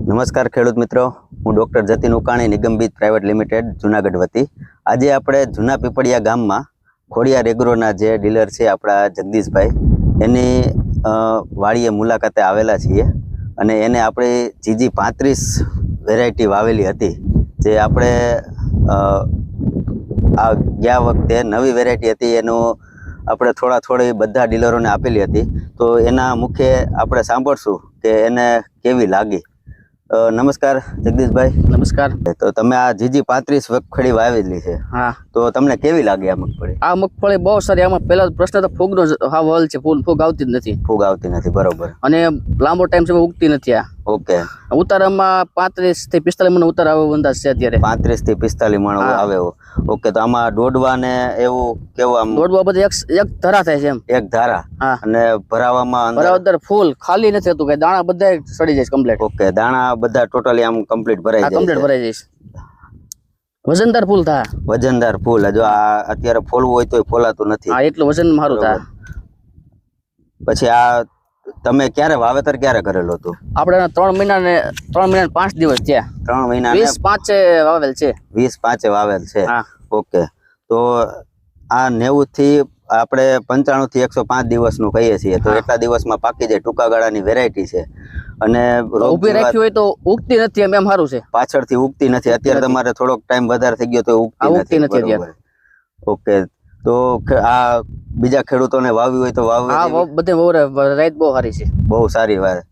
નમસ્કાર ખેડૂત મિત્રો, હું doctor Jatin Ukani Nigambeej private limited Junagadh વતી આજે આપણે જૂના પીપળિયા ગામમાં ખોડિયાર એગ્રોના જે ડીલર છે આપણા જગદીશભાઈ એની વાડીએ મુલાકાતે આવેલા છીએ અને એને આપણી જીજી 35 વેરાયટી વાવેલી હતી જે આપણે આ ગયા વખતે નવી વેરાયટી હતી એનું આપણે થોડી બધા ડીલરોને આપેલી હતી તો એના મુખ્ય આપણે સાંભળશું કે એને કેવી લાગી। નમસ્કાર જગદીશભાઈ। નમસ્કાર। તો તમે આ જીજી 35 મગફળી વાવેલી છે, હા, તો તમને કેવી લાગી આ મગફળી? આ મગફળી બહુ સારી। આમાં પહેલા પ્રશ્ન તો ફૂગનો હાવ હલ છે, ફૂગ આવતી જ નથી। ફૂગ આવતી નથી, બરોબર। અને લાંબો ટાઈમ સુધી ઉગતી નથી। આ ઓકે, ઉતારામાં 35 થી 45 મણ ઉતાર આવે અંદાજ છે અત્યારે। 35 થી 45 મણ આવે એવો। ઓકે, તો આમાં દોડવા ને એવું કેવું? આમ દોડવા બધે એક ધારા થાય છે એમ, એક ધારા। હા, અને ભરાવામાં અંદર ફૂલ ખાલી નથી થતું, કે દાણા બધા સડી જાય કમ્પ્લીટ। ઓકે, દાણા બધા ટોટલી આમ કમ્પ્લીટ ભરાઈ જાય? કમ્પ્લીટ ભરાઈ જાય, વજનદાર ફૂલ થાય। વજનદાર ફૂલ। જો આ અત્યારે ફોલવું હોય તો ફોલાતું નથી। હા, એટલું વજન મારું થાય। પછી આ તમે ક્યારે વાવેતર ક્યારે કરેલું હતું? આપણે 3 મહિના ને 5 દિવસ થયા। 3 મહિના 20-5 વાવેલ છે। 20-5 વાવેલ છે। હા, ઓકે, તો આ 90 થી આપણે 95 થી 105 દિવસનું કહીએ છીએ, તો એટલા દિવસમાં પાકી જાય। ટૂંકા ગાળાની વેરાયટી છે અને ઊભી રાખી હોય તો ઉગતી નથી, એમ સારું છે। પાછળથી ઉગતી નથી। અત્યારે તમારે થોડોક ટાઈમ વધારે થઈ ગયો તો ઉગતી નથી અત્યારે। ઓકે, તો આ બીજા ખેડૂતોને વાવી હોય તો વાવવી? હા, બધે રાત બહુ સારી છે, બહુ સારી વાત।